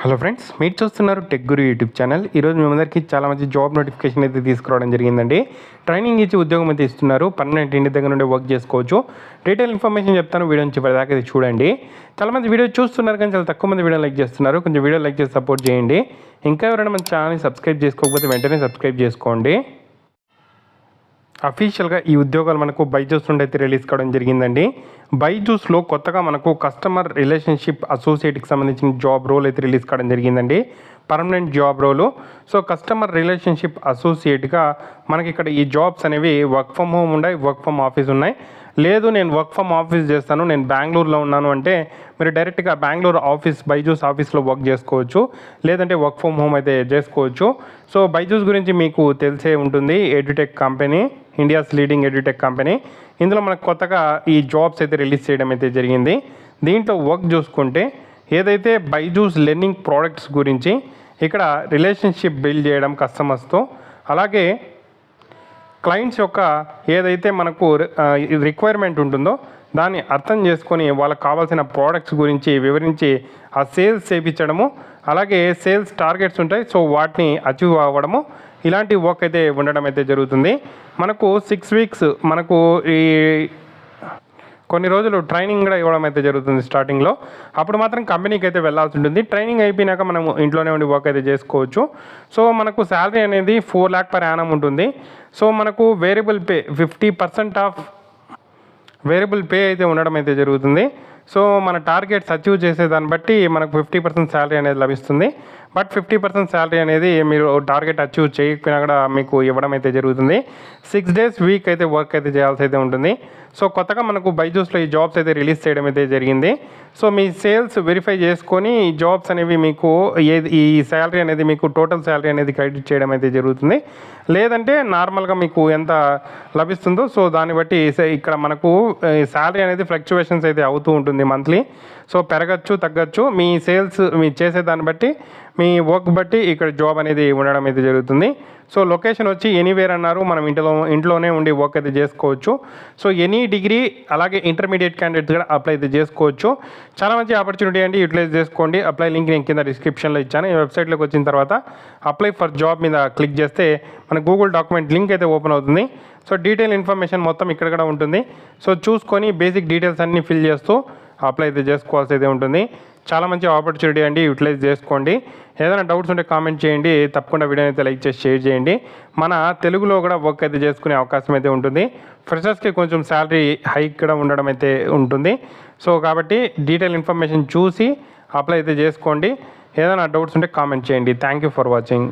Hello friends, మీరు చూస్తున్నారు tech గురు YouTube channel. ఈరోజు మీ అందరికీ చాలా మంచి జాబ్ నోటిఫికేషన్ అయితే తీసుకురావడం జరిగిందండి. ట్రైనింగ్ ఇచ్చి ఉద్యోగం అయితే ఇస్తున్నారు. పర్మనెంట్ ఇంటి దగ్గర నుండి వర్క్ చేసుకోవచ్చు. డీటెయిల్ ఇన్ఫర్మేషన్ చెప్తాను, వీడియో నుంచి దాకా అయితే చూడండి. చాలా మంది వీడియో చూస్తున్నారు కానీ చాలా తక్కువ మంది వీడియో లైక్ చేస్తున్నారు. కొంచెం వీడియో లైక్ చేసి సపోర్ట్ చేయండి. ఇంకా ఎవరైనా మన ఛానల్ని సబ్స్క్రైబ్ చేసుకోకపోతే వెంటనే సబ్స్క్రైబ్ చేసుకోండి. అఫీషియల్గా ఈ ఉద్యోగాలు మనకు బైజూస్ నుండి అయితే రిలీజ్ కావడం జరిగిందండి. బైజూస్లో కొత్తగా మనకు కస్టమర్ రిలేషన్షిప్ అసోసియేట్కి సంబంధించిన జాబ్ రోల్ అయితే రిలీజ్ కావడం జరిగిందండి. Permanent job role. So customer relationship అసోసియేట్గా మనకి ఇక్కడ ఈ జాబ్స్ అనేవి వర్క్ ఫ్రమ్ హోమ్ ఉన్నాయి, వర్క్ ఫ్రమ్ ఆఫీస్ ఉన్నాయి. లేదు నేను వర్క్ ఫ్రమ్ ఆఫీస్ చేస్తాను, నేను బెంగళూరులో ఉన్నాను అంటే మీరు డైరెక్ట్గా బెంగళూరు ఆఫీస్ బైజూస్ ఆఫీస్లో వర్క్ చేసుకోవచ్చు, లేదంటే వర్క్ ఫ్రమ్ హోమ్ అయితే చేసుకోవచ్చు. సో బైజూస్ గురించి మీకు తెలిసే ఉంటుంది. Edutech company, India's leading edutech company. ఇందులో మనకు కొత్తగా ఈ జాబ్స్ అయితే రిలీజ్ చేయడం అయితే జరిగింది. దీంట్లో వర్క్ చూసుకుంటే ఏదైతే బైజూస్ లెర్నింగ్ ప్రోడక్ట్స్ గురించి ఇక్కడ రిలేషన్షిప్ బిల్డ్ చేయడం కస్టమర్స్తో, అలాగే క్లయింట్స్ యొక్క ఏదైతే మనకు రిక్వైర్మెంట్ ఉంటుందో దాన్ని అర్థం చేసుకొని వాళ్ళకి కావాల్సిన ప్రోడక్ట్స్ గురించి వివరించి ఆ సేల్స్ చేయించడము, అలాగే సేల్స్ టార్గెట్స్ ఉంటాయి, సో వాటిని అచీవ్ అవ్వడము, ఇలాంటి వర్క్ అయితే ఉండడం అయితే జరుగుతుంది. మనకు 6 వీక్స్ మనకు ఈ కొన్ని రోజులు ట్రైనింగ్ కూడా ఇవ్వడం అయితే జరుగుతుంది స్టార్టింగ్లో. అప్పుడు మాత్రం కంపెనీకి అయితే వెళ్ళాల్సి ఉంటుంది. ట్రైనింగ్ అయిపోయినాక మనం ఇంట్లోనే ఉండి వర్క్ అయితే చేసుకోవచ్చు. సో మనకు శాలరీ అనేది 4 lakh per annum ఉంటుంది. సో మనకు variable pay 50% of variable pay అయితే ఉండడం అయితే జరుగుతుంది. సో మన టార్గెట్స్ అచీవ్ చేసేదాన్ని బట్టి మనకు 50% శాలరీ అనేది లభిస్తుంది. బట్ 50% శాలరీ అనేది మీరు టార్గెట్ అచీవ్ చేయకపోయినా కూడా మీకు ఇవ్వడం అయితే జరుగుతుంది. 6 days వీక్ అయితే వర్క్ అయితే చేయాల్సి అయితే ఉంటుంది. సో కొత్తగా మనకు బైజూస్లో ఈ జాబ్స్ అయితే రిలీజ్ చేయడం అయితే జరిగింది. సో మీ సేల్స్ వెరిఫై చేసుకొని ఈ జాబ్స్ అనేవి మీకు ఈ శాలరీ అనేది మీకు టోటల్ శాలరీ అనేది క్రెడిట్ చేయడం అయితే జరుగుతుంది. లేదంటే నార్మల్గా మీకు ఎంత లభిస్తుందో సో దాన్ని బట్టి ఇక్కడ మనకు శాలరీ అనేది ఫ్లక్చువేషన్స్ అయితే అవుతూ ఉంటుంది మంత్లీ. సో పెరగచ్చు, తగ్గచ్చు, మీ సేల్స్ మీ చేసేదాన్ని బట్టి, మీ వర్క్ బట్టి ఇక్కడ జాబ్ అనేది ఉండడం అయితే జరుగుతుంది. సో లొకేషన్ వచ్చి ఎనీవేర్ అన్నారు, మనం ఇంట్లోనే ఉండి వర్క్ అయితే చేసుకోవచ్చు. సో ఎనీ డిగ్రీ అలాగే ఇంటర్మీడియట్ క్యాండిడేట్స్ కూడా అప్లై అయితే చేసుకోవచ్చు. చాలా మంచి ఆపర్చునిటీ అండి, యూటిలైజ్ చేసుకోండి. అప్లై లింక్ నేను కింద డిస్క్రిప్షన్లో ఇచ్చాను. ఈ వెబ్సైట్లోకి వచ్చిన తర్వాత అప్లై ఫర్ జాబ్ మీద క్లిక్ చేస్తే మన గూగుల్ డాక్యుమెంట్ లింక్ అయితే ఓపెన్ అవుతుంది. సో డీటెయిల్ ఇన్ఫర్మేషన్ మొత్తం ఇక్కడ కూడా ఉంటుంది. సో చూసుకొని బేసిక్ డీటెయిల్స్ అన్నీ ఫిల్ చేస్తూ అప్లై అయితే చేసుకోవాల్సి అయితే ఉంటుంది. చాలా మంచి ఆపర్చునిటీ అండి, యూటిలైజ్ చేసుకోండి. ఏదైనా డౌట్స్ ఉంటే కామెంట్ చేయండి. తప్పకుండా వీడియోని అయితే లైక్ చేసి షేర్ చేయండి. మన తెలుగులో కూడా వర్క్ అయితే చేసుకునే అవకాశం అయితే ఉంటుంది. ఫ్రెషర్స్కి కొంచెం శాలరీ హైక్ కూడా ఉండడం అయితే ఉంటుంది. సో కాబట్టి డీటెయిల్ ఇన్ఫర్మేషన్ చూసి అప్లై అయితే చేసుకోండి. ఏదైనా డౌట్స్ ఉంటే కామెంట్ చేయండి. Thank you for watching.